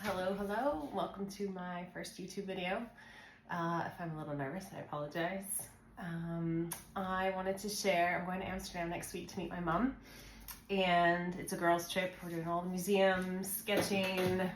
Hello, welcome to my first YouTube video. If I'm a little nervous, I apologize. I wanted to share, I'm going to Amsterdam next week to meet my mom, and it's a girls trip. We're doing all the museums, sketching,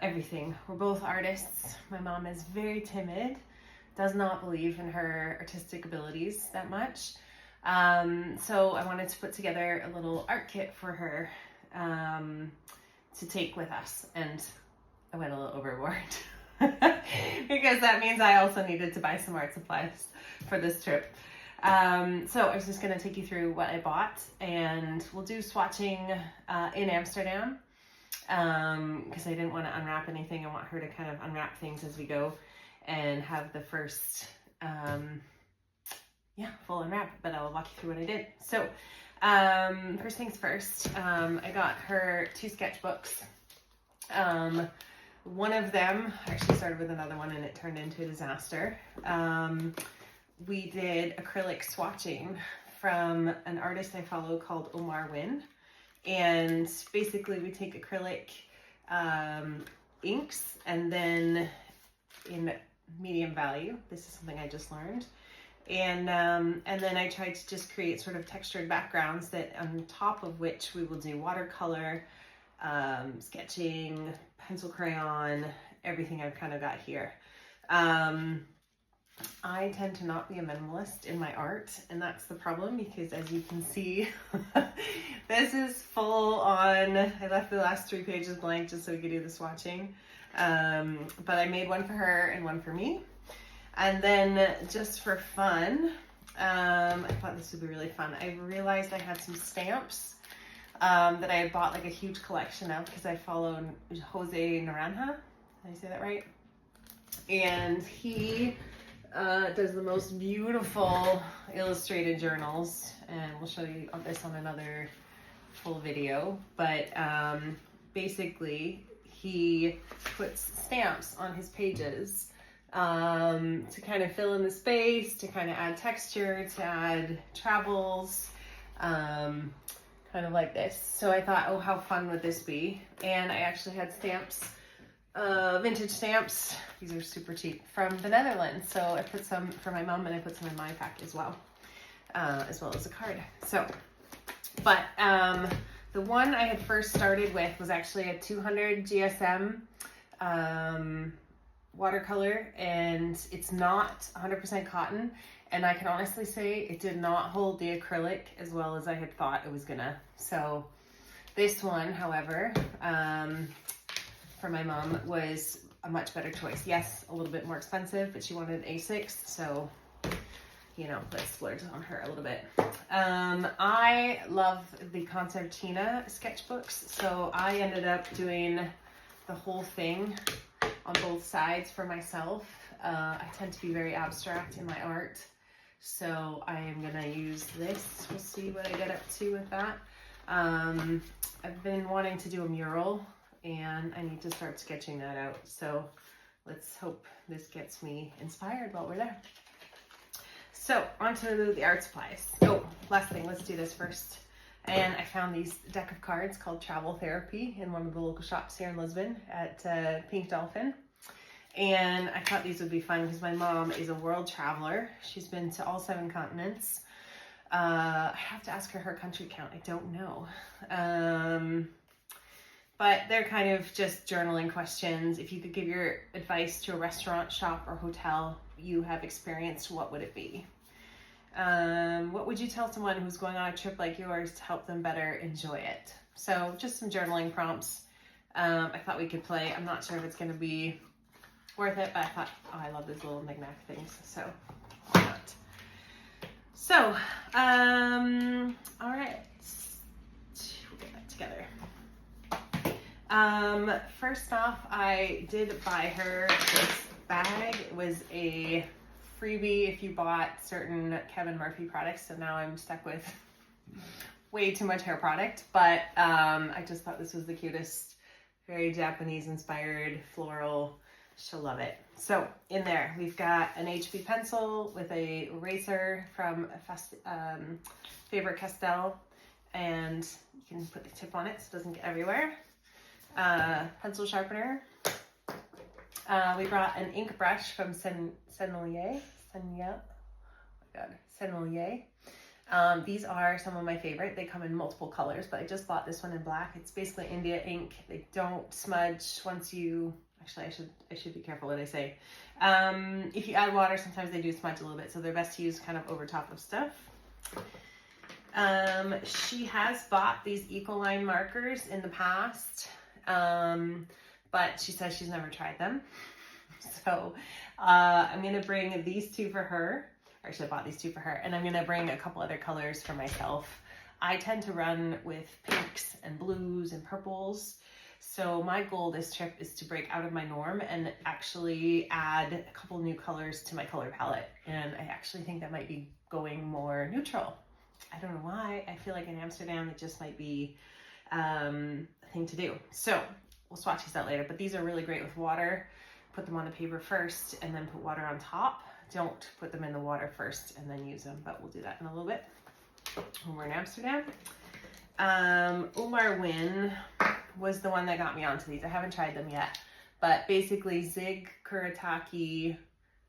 everything. We're both artists. My mom is very timid, does not believe in her artistic abilities that much. So I wanted to put together a little art kit for her to take with us, and I went a little overboard because that means I also needed to buy some art supplies for this trip. So I was just going to take you through what I bought, and we'll do swatching in Amsterdam because I didn't want to unwrap anything. I want her to kind of unwrap things as we go and have the first full unwrap, but I'll walk you through what I did. So first things first, I got her 2 sketchbooks. One of them, I actually started with another one and it turned into a disaster. We did acrylic swatching from an artist I follow called Omar Wynn. And basically we take acrylic inks, and then in medium value, this is something I just learned. And then I tried to just create sort of textured backgrounds that on top of which we will do watercolor, sketching, pencil crayon, everything I've kind of got here. I tend to not be a minimalist in my art, and that's the problem because as you can see, this is full on. I left the last 3 pages blank just so we could do the swatching. But I made one for her and one for me. And then just for fun, I thought this would be really fun. I realized I had some stamps that I had bought like a huge collection of because I follow Jose Naranja. Did I say that right? And he does the most beautiful illustrated journals, and we'll show you this on another full video. But basically, he puts stamps on his pages to kind of fill in the space, to kind of add texture, to add travels, kind of like this. So I thought, oh, how fun would this be? And I actually had stamps, vintage stamps. These are super cheap from the Netherlands. So I put some for my mom and I put some in my pack as well as a card. So, but the one I had first started with was actually a 200 GSM watercolor, and it's not 100% cotton, and I can honestly say it did not hold the acrylic as well as I had thought it was gonna. So this one, however, for my mom was a much better choice. Yes, a little bit more expensive, but she wanted an A6, so you know, let's splurge on her a little bit. I love the Concertina sketchbooks, so I ended up doing the whole thing on both sides for myself. I tend to be very abstract in my art, so I am gonna use this. We'll see what I get up to with that. I've been wanting to do a mural, and I need to start sketching that out, so let's hope this gets me inspired while we're there. So onto the art supplies. Oh, last thing, let's do this first. And I found these deck of cards called Travel Therapy in one of the local shops here in Lisbon at Pink Dolphin. And I thought these would be fun because my mom is a world traveler. She's been to all 7 continents. I have to ask her her country count. I don't know. But they're kind of just journaling questions. If you could give your advice to a restaurant, shop, or hotel you have experienced, what would it be? What would you tell someone who's going on a trip like yours to help them better enjoy it? So just some journaling prompts. I thought we could play. I'm not sure if it's going to be worth it, but I thought, oh, I love these little knick-knack things, so why not? So, all right, we'll get that together. First off, I did buy her this bag. It was a freebie if you bought certain Kevin Murphy products, so now I'm stuck with way too much hair product, but I just thought this was the cutest, very Japanese inspired floral. She'll love it. So in there we've got an HB pencil with a eraser from Faber Castell, and you can put the tip on it so it doesn't get everywhere. pencil sharpener. We brought an ink brush from Sennelier. Sennelier. These are some of my favorite. They come in multiple colors, but I just bought this one in black. It's basically India ink. They don't smudge once you, actually I should be careful what I say. If you add water, sometimes they do smudge a little bit, so they're best to use kind of over top of stuff. She has bought these Ecoline markers in the past, but she says she's never tried them. So I'm going to bring these two for her, or I should have bought these two for her, and I'm going to bring a couple other colors for myself. I tend to run with pinks and blues and purples. So my goal this trip is to break out of my norm and actually add a couple new colors to my color palette. And I actually think that might be going more neutral. I don't know why. I feel like in Amsterdam, it just might be a thing to do. So we'll swatch these out later, but these are really great with water. Put them on the paper first and then put water on top. Don't put them in the water first and then use them, but we'll do that in a little bit when we're in Amsterdam. Aubergine was the one that got me onto these. I haven't tried them yet, but basically Zig Kuretake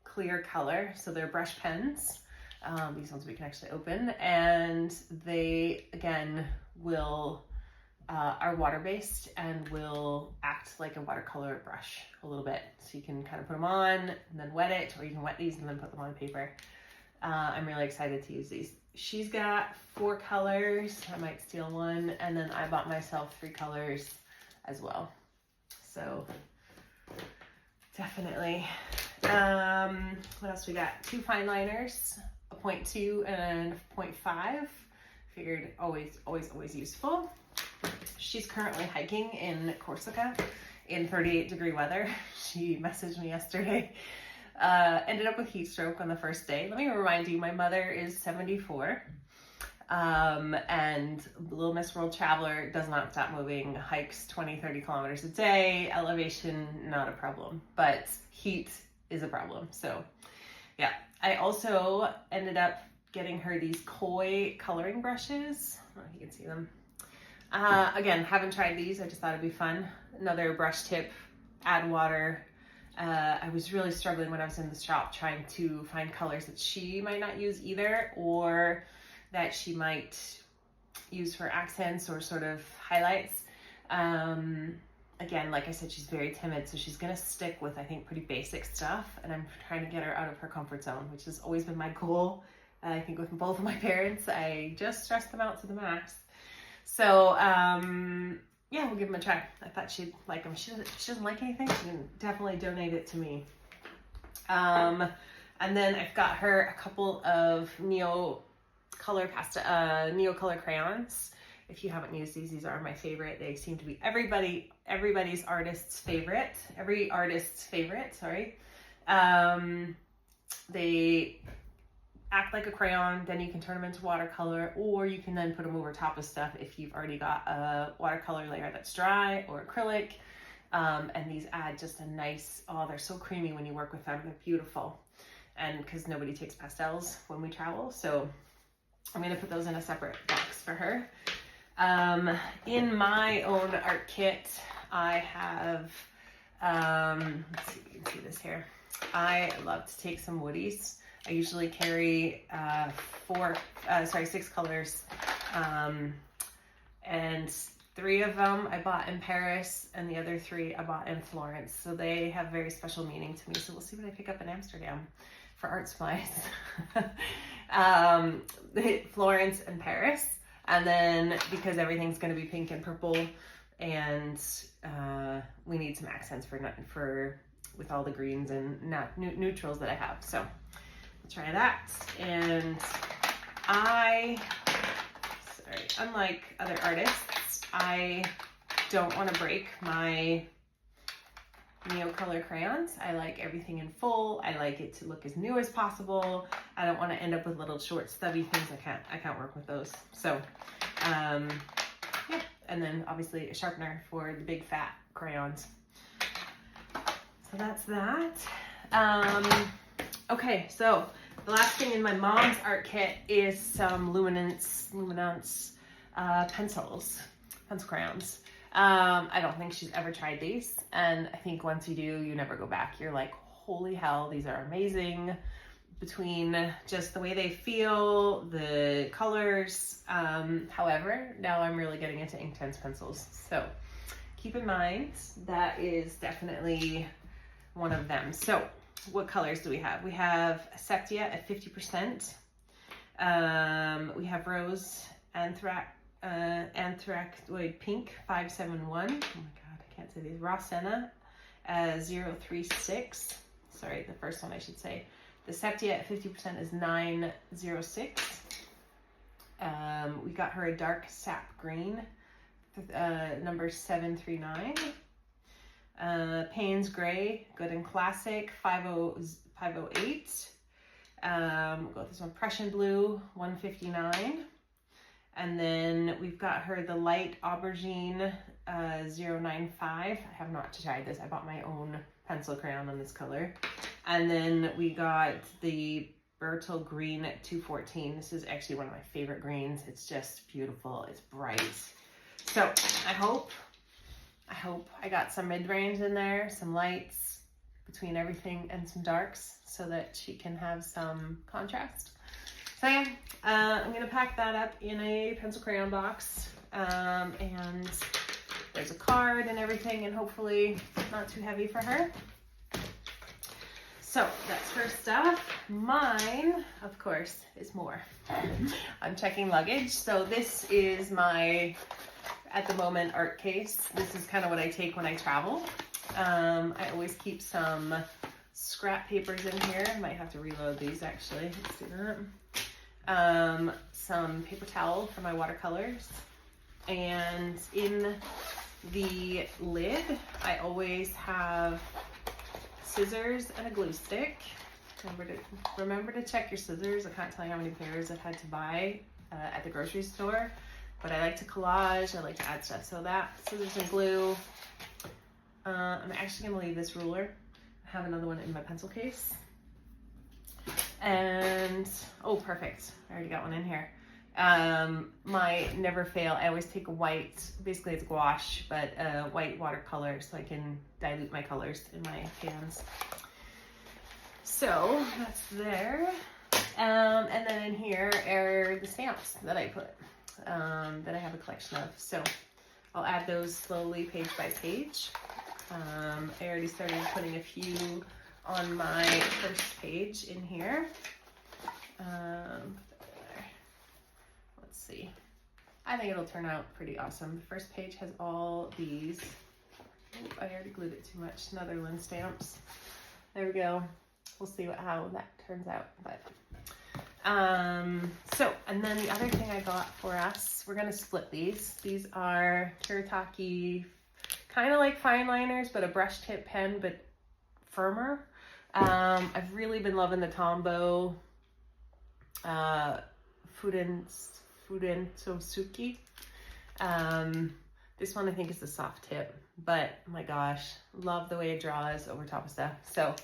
clear color. So they're brush pens. These ones we can actually open, and they again are water-based and will act like a watercolor brush a little bit. So you can kind of put them on and then wet it, or you can wet these and then put them on paper. I'm really excited to use these. She's got 4 colors. I might steal one, and then I bought myself 3 colors as well. So definitely. What else we got? 2 Fineliners, a 0.2 and a 0.5. Figured always useful. She's currently hiking in Corsica in 38-degree weather. She messaged me yesterday. Ended up with heat stroke on the first day. Let me remind you, my mother is 74. And Little Miss World Traveler does not stop moving, hikes 20-30 kilometers a day. Elevation, not a problem, but heat is a problem. So yeah, I also ended up getting her these koi coloring brushes. I don't know if you can see them. Again, haven't tried these. I just thought it'd be fun. Another brush tip, add water. I was really struggling when I was in the shop trying to find colors that she might not use either, or that she might use for accents or sort of highlights. Again, like I said, she's very timid, so she's gonna stick with, I think, pretty basic stuff, and I'm trying to get her out of her comfort zone, which has always been my goal. I think with both of my parents, I just stressed them out to the max. So, yeah, we'll give them a try. I thought she'd like them. She doesn't like anything. She can definitely donate it to me. And then I've got her a couple of Neocolor crayons. If you haven't used these are my favorite. They seem to be everybody's artist's favorite. Every artist's favorite, sorry. They act like a crayon, then you can turn them into watercolor, or you can then put them over top of stuff if you've already got a watercolor layer that's dry or acrylic. And these add just a nice, oh, they're so creamy when you work with them. They're beautiful. And because nobody takes pastels when we travel, so I'm going to put those in a separate box for her. In my own art kit, I have, let's see if you can see this here. I love to take some woodies. I usually carry 6 colors, and 3 of them I bought in Paris, and the other 3 I bought in Florence. So they have very special meaning to me. So we'll see what I pick up in Amsterdam for art supplies. Florence and Paris. And then because everything's going to be pink and purple, and we need some accents with all the greens and neutrals that I have. So I'll try that. And unlike other artists, I don't want to break my Neocolor crayons. I like everything in full. I like it to look as new as possible. I don't want to end up with little short stubby things. I can't work with those. So yeah, and then obviously a sharpener for the big fat crayons. So that's that. Okay, so the last thing in my mom's art kit is some Luminance pencil crayons. I don't think she's ever tried these, and I think once you do, you never go back. You're like, holy hell, these are amazing. Between just the way they feel, the colors. However, now I'm really getting into Inktense pencils. So keep in mind, that is definitely one of them. So what colors do we have? We have Sepia at 50%. We have Rose Anthraquinoid Pink 571. Oh my God, I can't say these. Raw Senna 036. Sorry, the first one I should say. The Sepia at 50% is 906. We got her a dark Sap Green, number 739. Payne's Gray, Good and Classic, 508. We'll go with this one, Prussian Blue, 159. And then we've got her the light Aubergine, 095. I have not tried this. I bought my own pencil crayon on this color. And then we got the Beryl Green at 214. This is actually one of my favorite greens. It's just beautiful. It's bright. So I hope I got some mid-range in there, some lights between everything, and some darks so that she can have some contrast. So yeah, I'm gonna pack that up in a pencil crayon box, and there's a card and everything, and hopefully not too heavy for her. So that's her stuff. Mine, of course, is more. I'm checking luggage. So this is my, at the moment, art case. This is kind of what I take when I travel. I always keep some scrap papers in here. I might have to reload these actually. Let's do that. Some paper towel for my watercolors. And in the lid, I always have scissors and a glue stick. Remember to check your scissors. I can't tell you how many pairs I've had to buy at the grocery store, but I like to collage. I like to add stuff. So that, scissors and glue. I'm actually gonna leave this ruler. I have another one in my pencil case. And, oh, perfect. I already got one in here. My never fail, I always take a white, basically it's gouache, but white watercolor so I can dilute my colors in my pans. So that's there. And then in here are the stamps that I put, that I have a collection of. So I'll add those slowly page by page. I already started putting a few on my first page in here. Let's see. I think it'll turn out pretty awesome. The first page has all these. Oh, I already glued it too much. Netherlands stamps. There we go. We'll see how that turns out. But so, and then the other thing I got for us, we're gonna split these. These are Kuretake, kind of like Fineliners, but a brush tip pen, but firmer. I've really been loving the Tombow Fudegokochi. This one I think is the soft tip, but oh my gosh, love the way it draws over top of stuff. So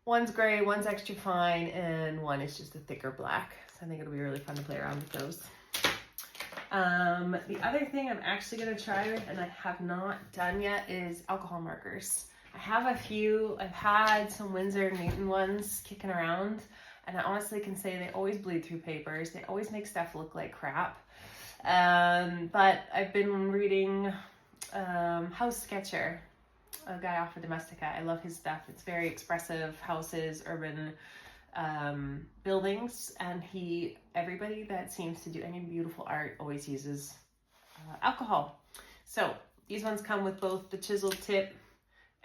one's gray, one's extra fine, and one is just a thicker black. So I think it'll be really fun to play around with those. The other thing I'm actually gonna try, and I have not done yet, is alcohol markers. I have a few. I've had some Winsor & Newton ones kicking around, and I honestly can say they always bleed through papers. They always make stuff look like crap. But I've been reading House Sketcher, a guy off of Domestica. I love his stuff. It's very expressive houses, urban buildings, and everybody that seems to do any beautiful art always uses alcohol. So these ones come with both the chiseled tip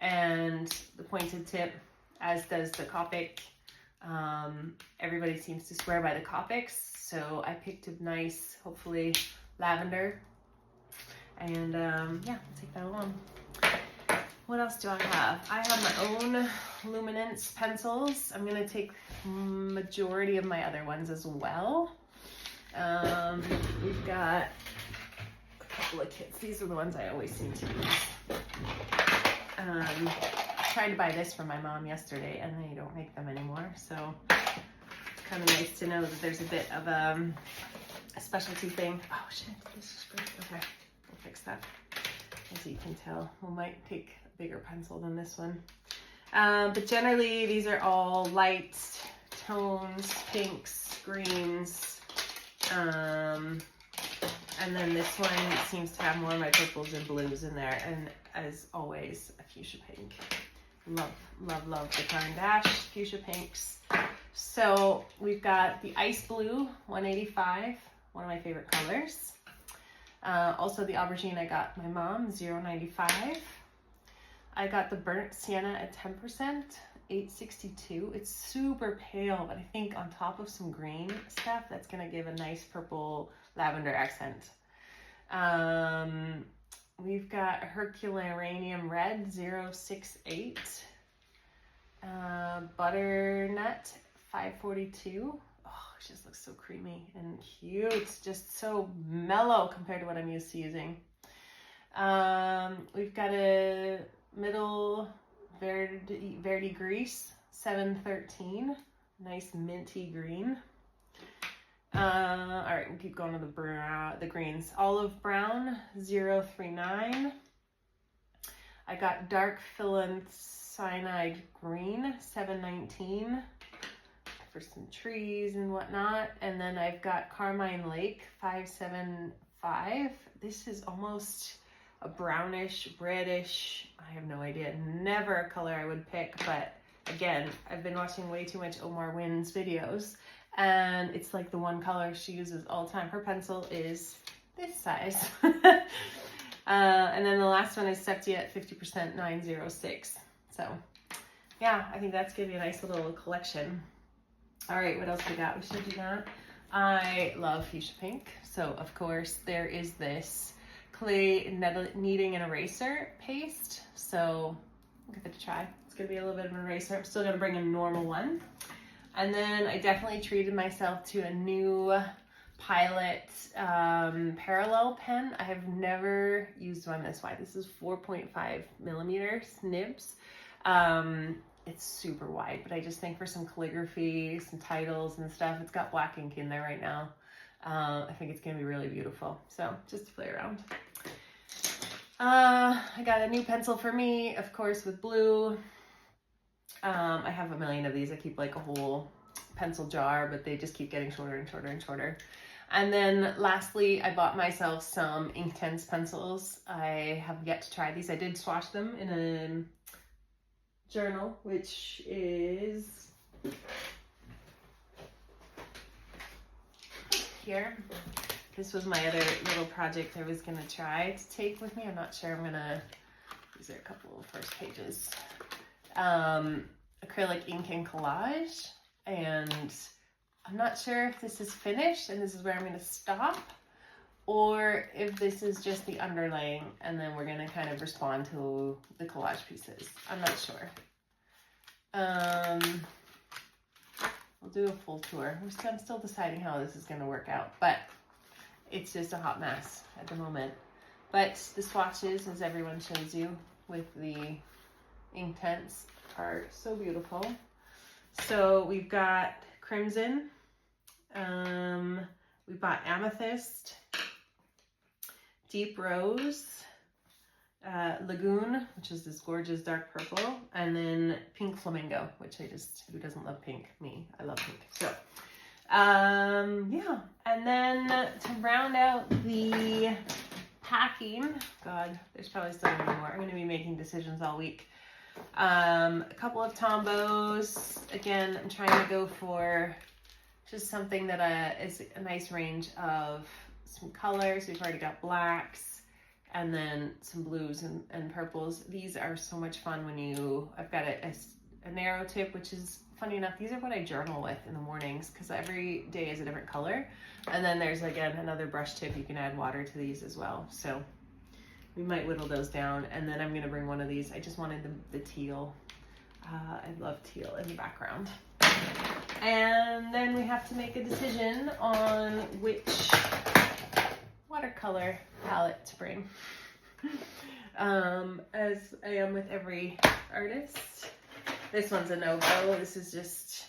and the pointed tip, as does the Copic. Everybody seems to swear by the Copics, so I picked a nice, hopefully lavender, and yeah, I'll take that along. What else do I have? I have my own Luminance pencils. I'm gonna take majority of my other ones as well. We've got a couple of kits. These are the ones I always seem to use. I tried to buy this from my mom yesterday, and they don't make them anymore, so it's kind of nice to know that there's a bit of a specialty thing. Oh shit, this is great. Okay, we'll fix that. as you can tell. We might take a bigger pencil than this one. But generally, these are all light tones, pinks, greens. And then this one seems to have more of my purples and blues in there. And as always, a fuchsia pink. Love, love, love the Caran d'Ache fuchsia pinks. So we've got the ice blue 185, one of my favorite colors. Also the aubergine I got my mom, 095. I got the burnt sienna at 10%, 862. It's super pale, but I think on top of some green stuff, that's gonna give a nice purple lavender accent. We've got Herculaneum red, 068. Butternut, 542. Oh, it just looks so creamy and cute. It's just so mellow compared to what I'm used to using. We've got a middle Verde Grease, 713. Nice minty green. All right, we'll keep going to the greens. Olive brown, 039. I got dark cyanide green, 719, for some trees and whatnot. And then I've got Carmine Lake, 575. This is almost a brownish, reddish, I have no idea, never a color I would pick, but again, I've been watching way too much Omar Wynn's videos, and it's like the one color she uses all the time. Her pencil is this size. And then the last one is Sepia at 50%, 906. So yeah, I think that's giving you a nice little collection. All right, what else we got? We showed you that. I love fuchsia pink. So of course there is this clay kneading and eraser paste. So I'll give it a try. It's gonna be a little bit of an eraser. I'm still gonna bring a normal one. And then I definitely treated myself to a new Pilot parallel pen. I have never used one this wide. This is 4.5 millimeters nibs. It's super wide, but I just think for some calligraphy, some titles and stuff, it's got black ink in there right now. I think it's gonna be really beautiful. So just to play around. I got a new pencil for me, of course, with blue. I have a million of these. I keep like a whole pencil jar, but they just keep getting shorter and shorter and shorter. And then lastly, I bought myself some Inktense pencils. I have yet to try these. I did swatch them in a journal, which is here. This was my other little project I was gonna try to take with me. I'm not sure I'm gonna, these are a couple of first pages. Acrylic ink and collage, and I'm not sure if this is finished and this is where I'm going to stop, or if this is just the underlaying and then we're going to kind of respond to the collage pieces. I'm not sure. We'll do a full tour. I'm still deciding how this is going to work out, but it's just a hot mess at the moment. But the swatches, as everyone shows you with the Inktense, are so beautiful. So we've got crimson, we've got amethyst, deep rose, lagoon, which is this gorgeous dark purple, and then pink flamingo, which who doesn't love pink? Me, I love pink. So yeah, and then to round out the packing, God, there's probably still gonna be more. I'm going to be making decisions all week. A couple of Tombos. Again, I'm trying to go for just something that is a nice range of some colors. We've already got blacks and then some blues and purples. These are so much fun when I've got a narrow tip, which is funny enough, these are what I journal with in the mornings because every day is a different color. And then there's again another brush tip. You can add water to these as well. So we might whittle those down, and then I'm going to bring one of these. I just wanted the teal. I love teal in the background. And then we have to make a decision on which watercolor palette to bring. As I am with every artist. This one's a no-go. This is just,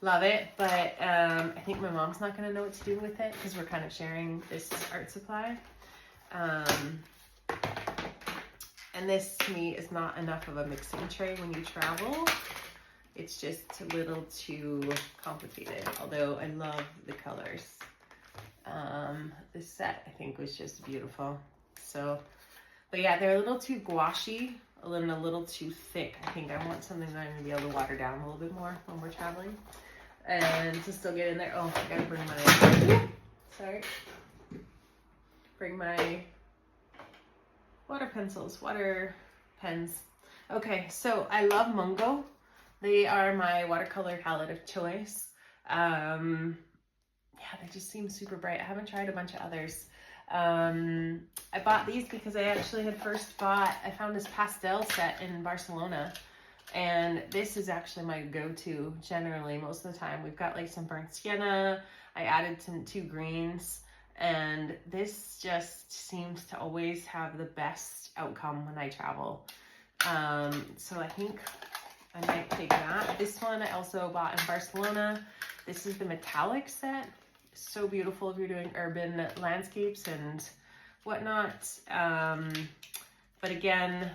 love it. But I think my mom's not going to know what to do with it because we're kind of sharing this art supply. And this to me is not enough of a mixing tray when you travel. It's just a little too complicated, although I love the colors. This set I think was just beautiful. So, but yeah, they're a little too gouache, a little too thick. I think I want something that I'm gonna be able to water down a little bit more when we're traveling. And to still get in there, oh, I gotta bring my, sorry. Bring my water pencils, water pens. Okay, so I love Mungo. They are my watercolor palette of choice. Yeah, they just seem super bright. I haven't tried a bunch of others. I bought these because I actually had first bought, I found this pastel set in Barcelona. And this is actually my go-to generally most of the time. We've got like some burnt sienna. I added some 2 greens. And this just seems to always have the best outcome when I travel. So I think I might take that. This one I also bought in Barcelona. This is the metallic set. So beautiful if you're doing urban landscapes and whatnot. But again,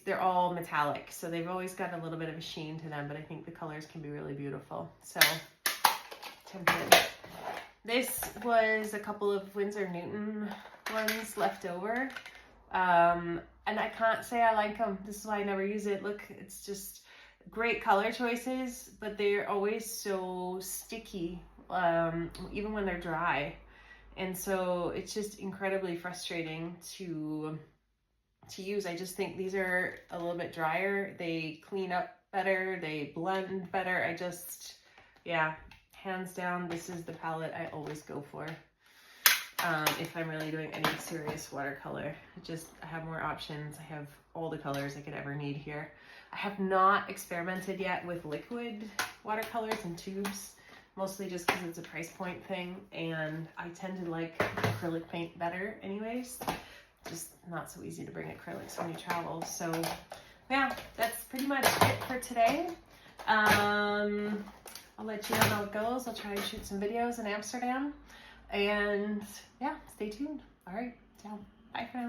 they're all metallic, so they've always got a little bit of a sheen to them, but I think the colors can be really beautiful. So, tempted. This was a couple of Winsor Newton ones left over. And I can't say I like them. This is why I never use it. Look, it's just great color choices, but they're always so sticky, even when they're dry. And so it's just incredibly frustrating to use. I just think these are a little bit drier. They clean up better. They blend better. Yeah, hands down, this is the palette I always go for. If I'm really doing any serious watercolor, I have more options. I have all the colors I could ever need here. I have not experimented yet with liquid watercolors and tubes, mostly just because it's a price point thing, and I tend to like acrylic paint better anyways. Just not so easy to bring acrylics when you travel. So yeah, that's pretty much it for today. I'll let you know how it goes. I'll try to shoot some videos in Amsterdam. And yeah, stay tuned. All right, ciao. Bye for now.